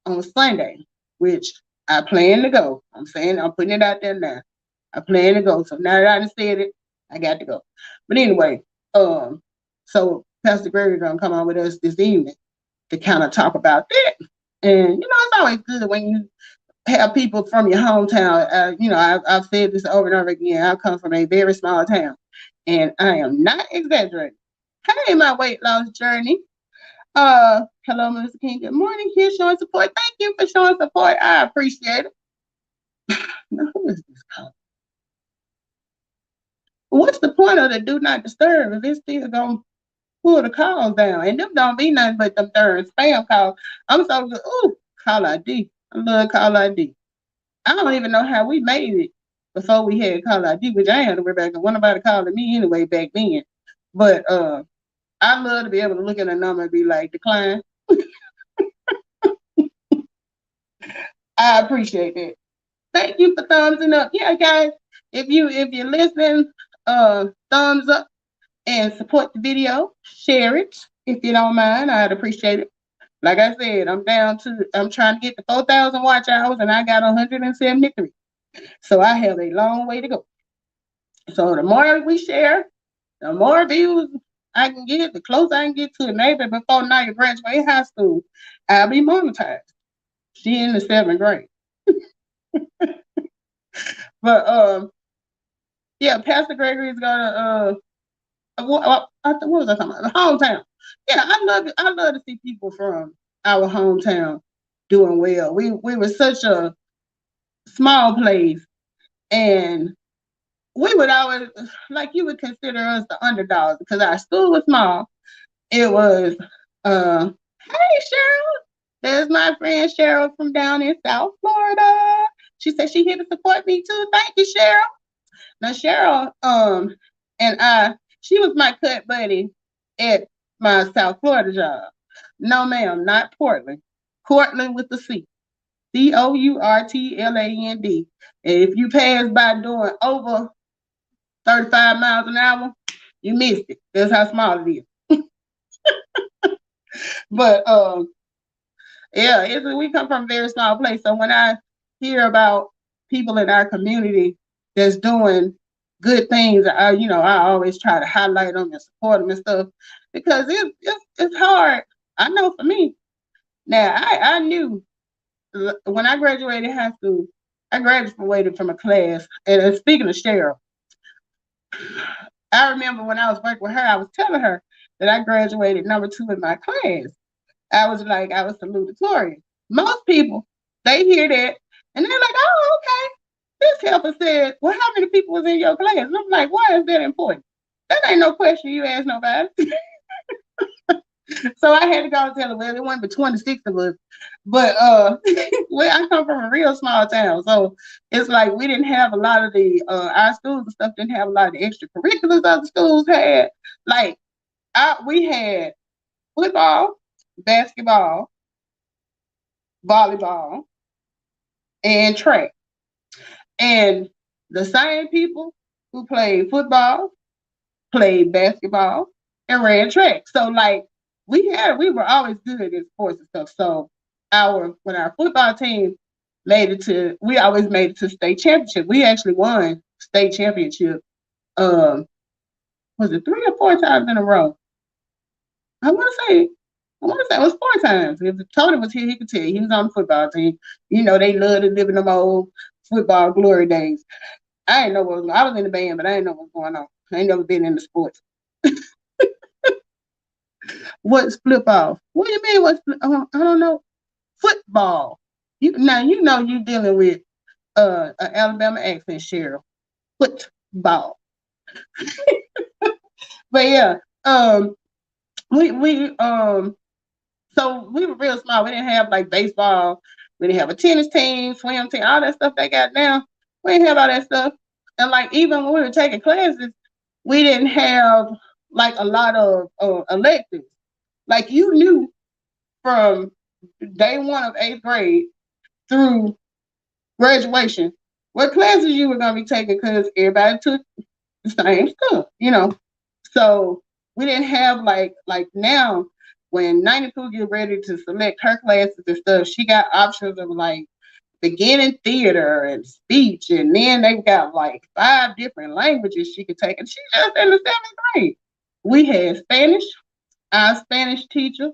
on Sunday, which I plan to go. I'm putting it out there now. I plan to go. So now that I said it, I got to go. But anyway, so Pastor Gregory gonna come on with us this evening to kind of talk about that. And it's always good when you have people from your hometown. I've said this over and over again. I come from a very small town, and I am not exaggerating. Hey, my weight loss journey. Hello, Melissa King. Good morning. Here showing support. Thank you for showing support. I appreciate it. Now, who is this call? What's the point of the do not disturb if it's still gonna pull the calls down? And them don't be nothing but them darn spam calls. I'm so good. Ooh, call ID. I love call ID. I don't even know how we made it before we had call ID, which I had to worry about because nobody calling me anyway back then. But I love to be able to look at a number and be like, decline. I appreciate that. Thank you for thumbsing up. Yeah, guys, if you're listening, thumbs up and support the video. Share it if you don't mind. I'd appreciate it. Like I said, I'm trying to get to 4,000 watch hours and I got 173. So I have a long way to go. So the more we share, the more views I can get, the closer I can get to it. Maybe before Naya graduate high school, I'll be monetized. She in the 7th grade. But yeah, Pastor Gregory is gonna what was I talking about? The hometown. Yeah, I love to see people from our hometown doing well. We were such a small place, and we would always, like, you would consider us the underdogs because our school was small. It was hey Cheryl, there's my friend Cheryl from down in South Florida. She said she here to support me too. Thank you, Cheryl. Now Cheryl, and she was my cut buddy at my South Florida job. No, ma'am, not Portland. Cortland with the C. Courtland. And if you pass by doing over 35 miles an hour, you missed it. That's how small it is. But yeah, we come from a very small place. So when I hear about people in our community that's doing good things, I always try to highlight them and support them and stuff because it's hard. I know for me. Now I knew when I graduated high school, I graduated from a class. And speaking of Cheryl, I remember when I was working with her, I was telling her that I graduated number 2 in my class. I was salutatorian. Most people, they hear that and they're like, oh, okay. This helper said, well, how many people was in your class? And I'm like, why is that important? That ain't no question you ask nobody. So I had to go and tell her, well, it wasn't but 26 of us. But well, I come from a real small town. So it's like we didn't have a lot of our schools and stuff didn't have a lot of the extracurriculars other schools had. Like we had football, basketball, volleyball, and track. And the same people who played football, played basketball, and ran track. So like we were always good at sports and stuff. So when our football team we always made it to state championship. We actually won state championship. Um, was it 3 or 4 times in a row? I want to say it was 4 times. If Tony was here, he could tell you. He was on the football team. They love to live in them old football glory days. I didn't know what was. I was in the band, but I didn't know what was going on. I ain't never been in the sports. What's flip off? What do you mean? I don't know. Football. You dealing with an Alabama accent, Cheryl. Football. But yeah, we so we were real small. We didn't have like baseball. We didn't have a tennis team, swim team, all that stuff they got now. We didn't have all that stuff. And like even when we were taking classes, we didn't have like a lot of electives. Like you knew from day 1 of 8th grade through graduation what classes you were going to be taking because everybody took the same stuff. So we didn't have like now when 92 get ready to select her classes and stuff, she got options of like beginning theater and speech, and then they've got like 5 different languages she could take, and she's just in the 7th grade. We had Spanish. Our Spanish teacher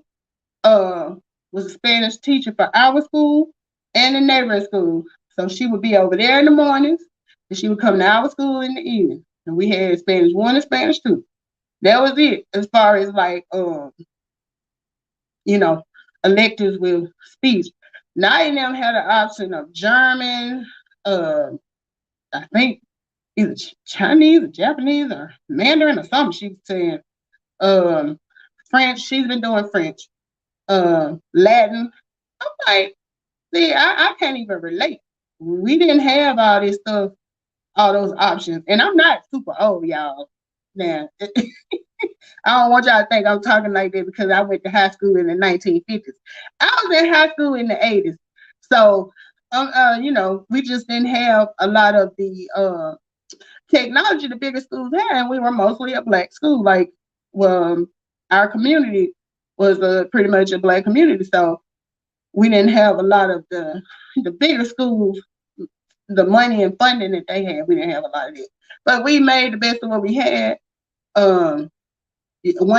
was a Spanish teacher for our school and the neighboring school. So she would be over there in the mornings, and she would come to our school in the evening. And we had Spanish 1 and Spanish 2. That was it as far as like electives with speech. Now I now had an option of German, I think either Chinese or Japanese or Mandarin or something she was saying. French, she's been doing French. Latin. I'm like, see, I can't even relate. We didn't have all this stuff, all those options. And I'm not super old, y'all. Now, I don't want y'all to think I'm talking like that because I went to high school in the 1950s. I was in high school in the 80s. So, we just didn't have a lot of the technology the bigger schools had, and we were mostly a Black school. Like, our community was pretty much a Black community. So we didn't have a lot of the bigger schools, the money and funding that they had. We didn't have a lot of it. But we made the best of what we had. One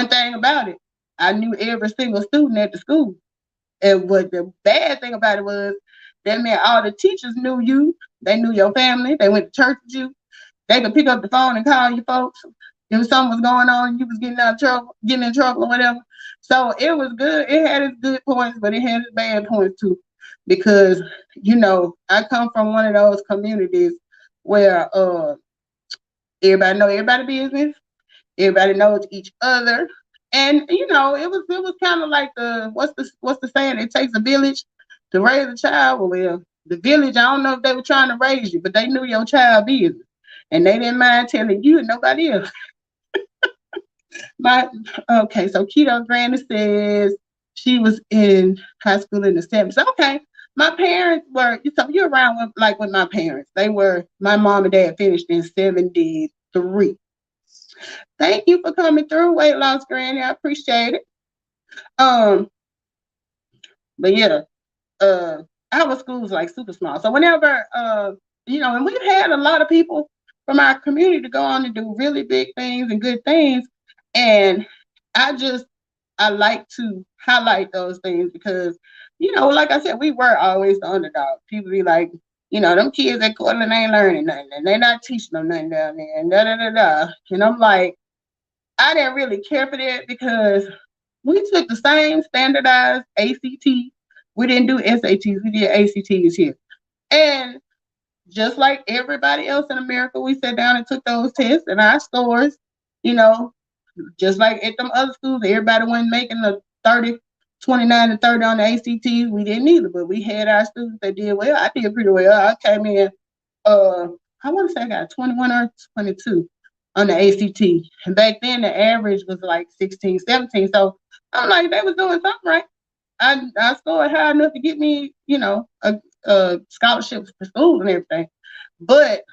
thing about it, I knew every single student at the school. And what the bad thing about it was, that meant all the teachers knew you. They knew your family. They went to church with you. They could pick up the phone and call you folks if something was going on, you was getting in trouble or whatever. So it was good. It had its good points, but it had its bad points too. Because, I come from one of those communities where everybody know everybody's business. Everybody knows each other. And it was kind of like what's the saying? It takes a village to raise a child. Well, the village, I don't know if they were trying to raise you, but they knew your child business. and they didn't mind telling you and nobody else. My okay, so Keto Granny says she was in high school in the 70s. Okay. My parents were so you're around with my parents. They were my mom and dad finished in 73. Thank you for coming through, weight loss granny. I appreciate it. Um, but yeah, uh our school's like super small. So whenever and we've had a lot of people from our community to go on and do really big things and good things. And I just I like to highlight those things because, like I said, we were always the underdog. People be like, them kids at Cortland ain't learning nothing and they're not teaching them nothing down there and da da da da. And I'm like, I didn't really care for that because we took the same standardized ACT. We didn't do SATs, we did ACTs here. And just like everybody else in America, we sat down and took those tests and our scores, you know, just like at them other schools, everybody wasn't making the 30, 29 and 30 on the ACTs. We didn't either, but we had our students that did well. I did pretty well. I came in, I want to say I got 21 or 22 on the ACT. And back then, the average was like 16, 17. So I'm like, they was doing something right. I scored high enough to get me, a scholarship for school and everything. But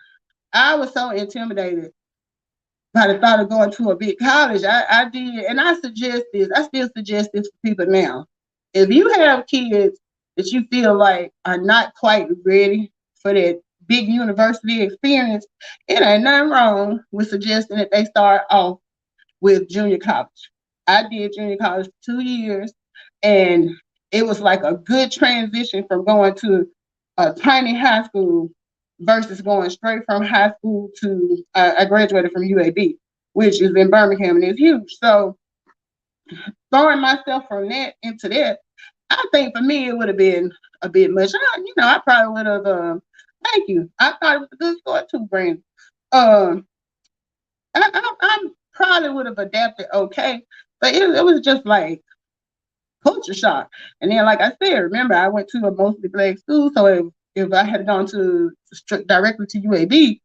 I was so intimidated by the thought of going to a big college. I did, and I still suggest this for people now. If you have kids that you feel like are not quite ready for that big university experience, it ain't nothing wrong with suggesting that they start off with junior college. I did junior college for 2 years, and it was like a good transition from going to a tiny high school versus going straight from high school to I graduated from UAB, which is in Birmingham and it's huge. So throwing myself from that into that, I think for me it would have been a bit much. I probably would have. Thank you. I thought it was a good score too, Brandon. Um, I probably would have adapted okay, but it was just like culture shock. And then, like I said, remember I went to a mostly black school, so if I had gone directly to UAB,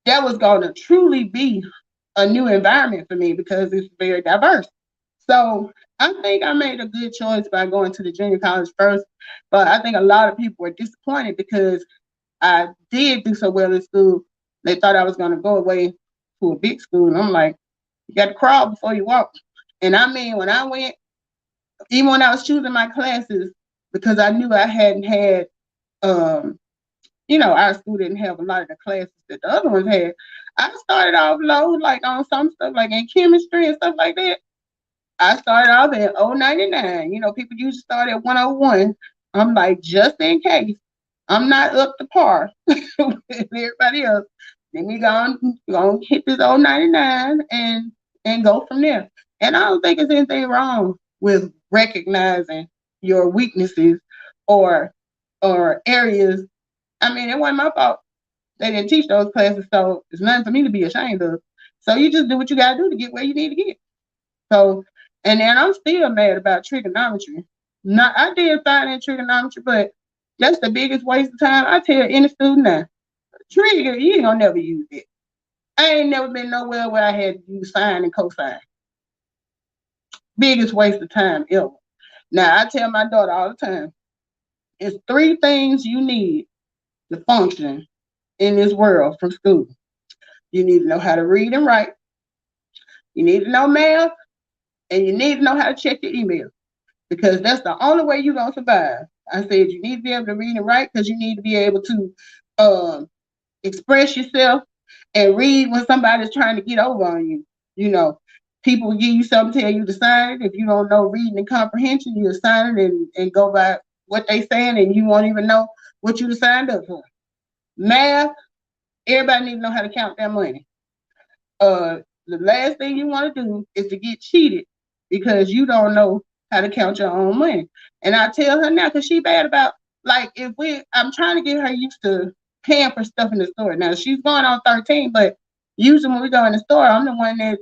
that was going to truly be a new environment for me because it's very diverse. So I think I made a good choice by going to the junior college first, but I think a lot of people were disappointed because I did do so well in school. They thought I was going to go away to a big school, and I'm like, you got to crawl before you walk. And I mean, when I went, even when I was choosing my classes, because I knew I hadn't had, our school didn't have a lot of the classes that the other ones had. I started off low, like on some stuff, like in chemistry and stuff like that. I started off at 099. People usually start at 101. I'm like, just in case I'm not up to par with everybody else, let me go and hit this 099 and go from there. And I don't think there's anything wrong with recognizing your weaknesses or areas. I mean, it wasn't my fault. They didn't teach those classes, so it's nothing for me to be ashamed of. So you just do what you gotta do to get where you need to get. So, and then I'm still mad about trigonometry. Not, I did fine in trigonometry, but that's the biggest waste of time. I tell any student now, trig, you ain't gonna never use it. I ain't never been nowhere where I had to use sine and cosine. Biggest waste of time ever. Now I tell my daughter all the time, it's 3 things you need to function in this world from school. You need to know how to read and write. You need to know math, and you need to know how to check your email because that's the only way you're gonna survive. I said you need to be able to read and write because you need to be able to express yourself and read when somebody's trying to get over on you. You know, people will give you something, tell you to sign it. If you don't know reading and comprehension, you sign it and go by what they saying, and you won't even know what you signed up for. Math, everybody needs to know how to count their money. The last thing you want to do is to get cheated because you don't know how to count your own money. And I tell her now because she bad about like I'm trying to get her used to paying for stuff in the store. Now she's going on 13, but usually when we go in the store, I'm the one that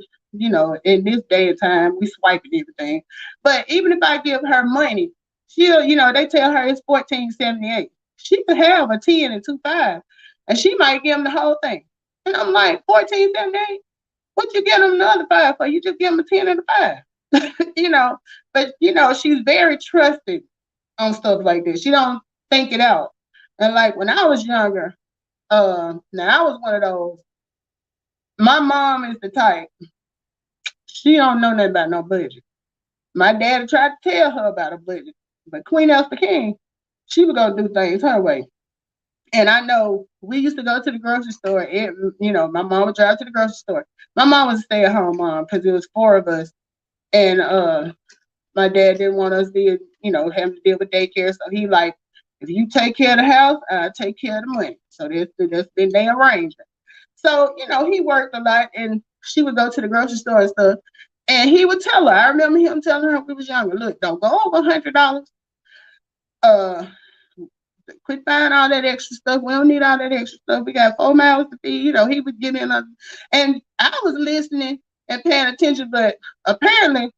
in this day and time we swiping everything. But even if I give her money, she'll they tell her it's $14.78. She could have a 10 and 2.5, and she might give them the whole thing. And I'm like, 14.78. What you get them the other five for? You just give them a 10 and a five. But she's very trusting on stuff like this. She don't think it out. And like when I was younger, now I was one of those. My mom is the type. She don't know nothing about no budget. My dad tried to tell her about a budget, but Queen Elster King, she was gonna do things her way. And I know we used to go to the grocery store. My mom would drive to the grocery store. My mom was a stay-at-home mom because it was four of us, and my dad didn't want us having to deal with daycare. So he like, if you take care of the house, I take care of the money. So that's been their arrangement. So he worked a lot, and she would go to the grocery store and stuff. And he would tell her. I remember him telling her when we was younger, look, don't go over $100. Uh, Quit buying all that extra stuff. We don't need all that extra stuff. We got 4 miles to feed. He would give me another. And I was listening and paying attention, but apparently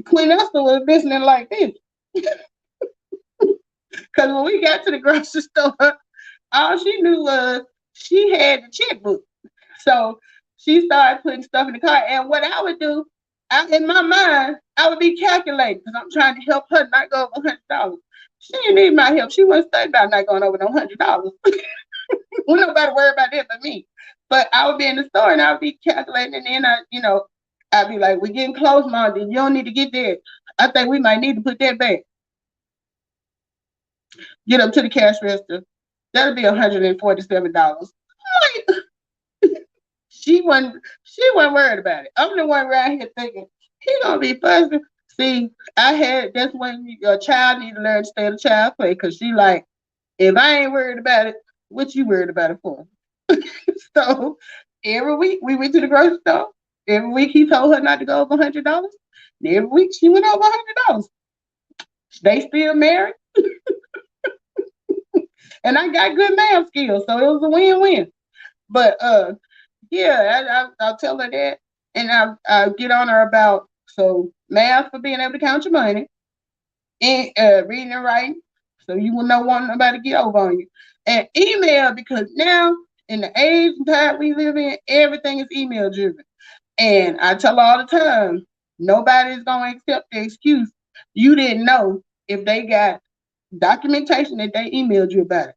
Queen Esther was listening like this. Because when we got to the grocery store, all she knew was she had the checkbook. So she started putting stuff in the car. And what I would do, in my mind, I would be calculating because I'm trying to help her not go over $100. She didn't need my help. She wasn't studying about not going over no $100. Well, nobody worry about that but me. But I would be in the store and I would be calculating, and then I'd be like, "We're getting close, Mom. You don't need to get that. I think we might need to put that back." Get up to the cash register. That'll be $147. She wasn't worried about it. I'm the one around here thinking he gonna be fussing. See, that's when your child need to learn to stay in the child play, because she like, if I ain't worried about it, what you worried about it for? So every week we went to the grocery store. Every week he told her not to go over $100. And every week she went over $100. They still married, and I got good math skills, so it was a win-win. But yeah, I'll tell her that, and I'll get on her about math for being able to count your money, and reading and writing, so you will not want nobody to get over on you, and email, because now in the age and time we live in, everything is email driven, and I tell her all the time, nobody's gonna accept the excuse you didn't know if they got documentation that they emailed you about it.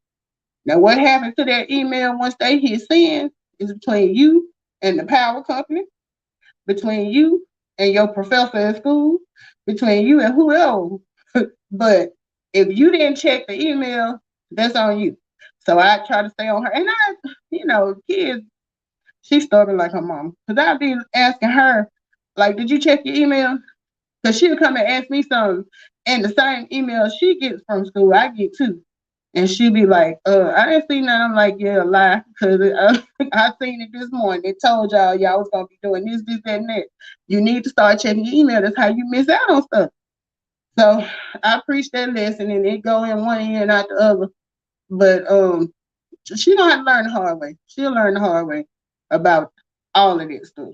Now, what happens to that email once they hit send is between you and the power company, between you and your professor at school, between you and whoever. But if you didn't check the email, that's on you. So I try to stay on her. And kids, she's stubborn like her mom. Because I'd be asking her, like, did you check your email? Because she'll come and ask me something. And the same email she gets from school, I get too. And she'll be like, I didn't see nothing. I'm like, yeah, lie. Because I seen it this morning. They told y'all was going to be doing this, that, and that. You need to start checking your email. That's how you miss out on stuff. So I preach that lesson, and it go in one ear and out the other. But she don't have to learn the hard way. She'll learn the hard way about all of this stuff.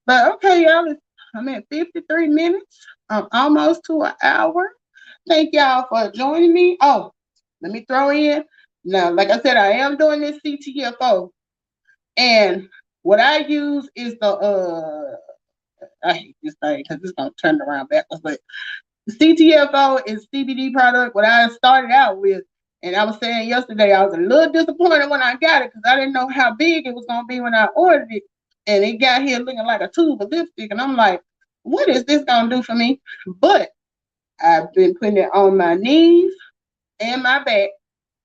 But okay, y'all, I'm at 53 minutes. I'm almost to an hour. Thank y'all for joining me. Oh, let me throw in. Now, like I said, I am doing this CTFO. And what I use is I hate this thing because it's going to turn around backwards. But the CTFO is CBD product, what I started out with. And I was saying yesterday, I was a little disappointed when I got it because I didn't know how big it was going to be when I ordered it. And it got here looking like a tube of lipstick. And I'm like, what is this going to do for me? But I've been putting it on my knees and my back,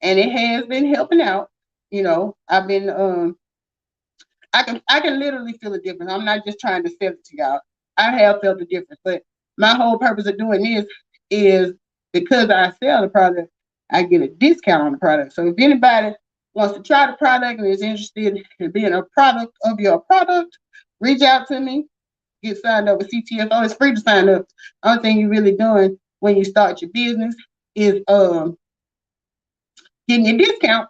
and it has been helping out. I've been I can literally feel a difference. I'm not just trying to sell it to y'all. I have felt a difference, but my whole purpose of doing this is because I sell the product, I get a discount on the product. So if anybody wants to try the product and is interested in being a product of your product, reach out to me. Get signed up with CTFO. It's free to sign up. Only thing you're really doing when you start your business is getting a discount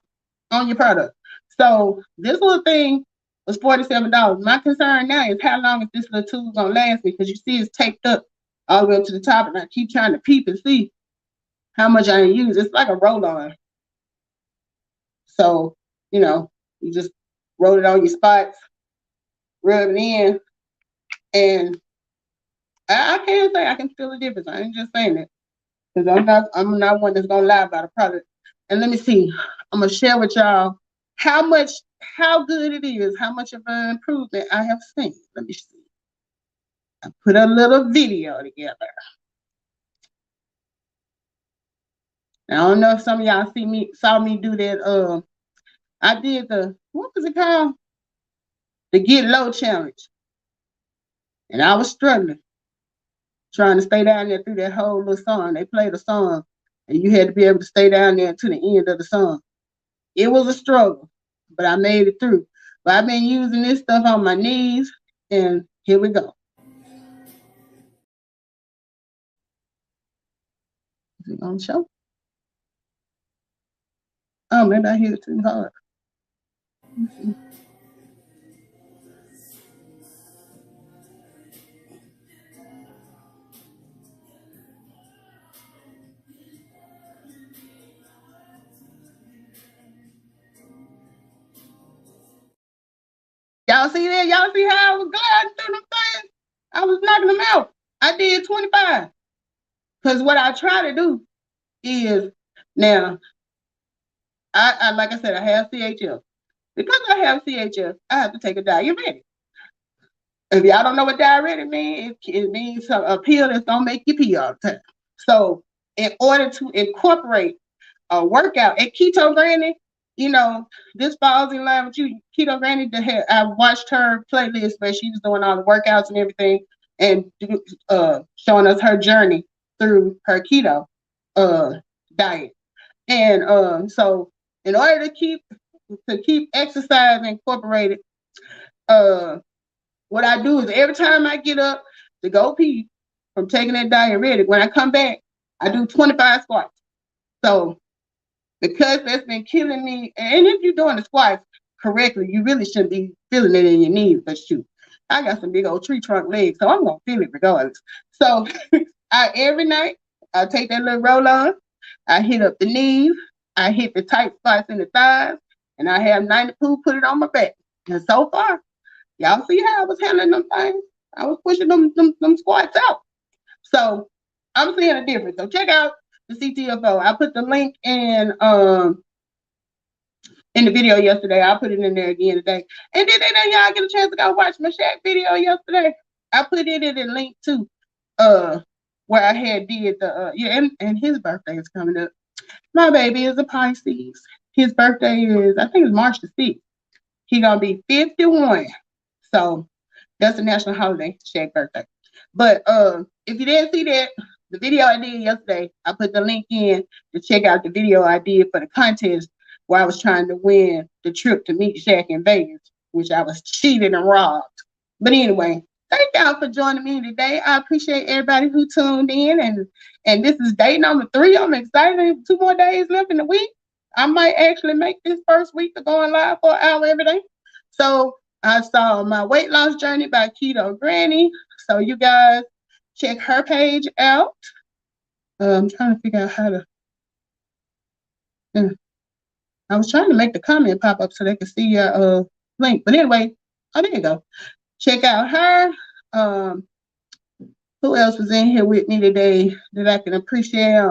on your product. So this little thing was $47. My concern now is how long is this little tool gonna last me? Because you see it's taped up all the way up to the top, and I keep trying to peep and see how much I use. It's like a roll-on. So, You just roll it on your spots, rub it in, and I can't say I can feel the difference. I ain't just saying it because I'm not one that's gonna lie about a product. And let me see, I'm gonna share with y'all how good it is, how much of an improvement I have seen. Let me see. I put a little video together. Now, I don't know if some of y'all saw me do that. I did what was it called? The Get Low Challenge. And I was struggling, trying to stay down there through that whole little song. They played a song, and you had to be able to stay down there to the end of the song. It was a struggle, but I made it through. But I've been using this stuff on my knees, and here we go. Is it gonna show? Oh, maybe I hit it too hard. Y'all see that? Y'all see how I was gliding through them things? I was knocking them out. I did 25. Because what I try to do is, now, I like I said, I have CHF. Because I have CHF, I have to take a diuretic. If y'all don't know what diuretic means, it means a pill that's gonna make you pee all the time. So in order to incorporate a workout at Keto Granny, this falls in line with you. Keto Granny, I watched her playlist where she was doing all the workouts and everything, and showing us her journey through her keto diet. And so in order to keep exercise incorporated, what I do is every time I get up to go pee from taking that diuretic, when I come back, I do 25 squats. So because that's been killing me, and if you're doing the squats correctly, you really shouldn't be feeling it in your knees, but shoot, I got some big old tree trunk legs, so I'm gonna feel it regardless. So every night I take that little roll on, I hit up the knees, I hit the tight spots in the thighs, and I have 90 Poo put it on my back. And so far, y'all see how I was handling them things? I was pushing them squats out. So I'm seeing a difference. So check out the CTFO. I put the link in the video yesterday. I'll put it in there again today. And then y'all get a chance to go watch my Shaq video yesterday. I put it in the link too, where I had did the and his birthday is coming up. My baby is a Pisces. His birthday is, I think it's March the 6th. He gonna be 51. So that's a national holiday, Shaq's birthday. But if you didn't see that, the video I did yesterday, I put the link in to check out the video I did for the contest where I was trying to win the trip to meet Shaq in Vegas, which I was cheated and robbed. But anyway, thank y'all for joining me today. I appreciate everybody who tuned in, and this is day number 3. I'm excited. 2 more days left in the week. I might actually make this first week of going live for an hour every day. So I saw my weight loss journey by Keto Granny. So you guys check her page out. I'm trying to figure out how to. I was trying to make the comment pop up so they could see your link. But anyway, there you go. Check out her. Who else was in here with me today that I can appreciate?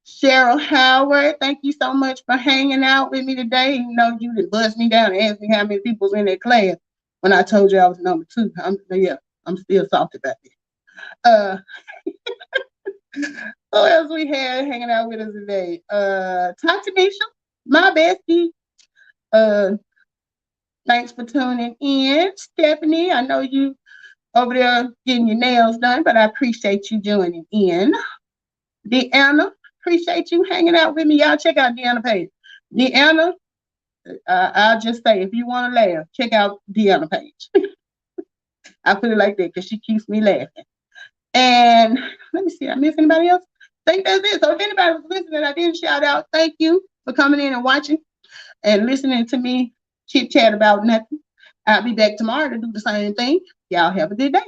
Cheryl Howard, thank you so much for hanging out with me today. You know, you did buzz me down and ask me how many people was in that class when I told you I was number 2. I'm still salty about it. Who else we had hanging out with us today? Tanisha, my bestie. Thanks for tuning in. Stephanie, I know you over there getting your nails done, but I appreciate you joining in. Deanna, appreciate you hanging out with me. Y'all check out Deanna page. Deanna, I'll just say, if you want to laugh, check out Deanna page. I put it like that because she keeps me laughing. And let me see, did I miss anybody else? I think that's it. So if anybody was listening, I didn't shout out, thank you for coming in and watching and listening to me chit chat about nothing. I'll be back tomorrow to do the same thing. Y'all have a good day.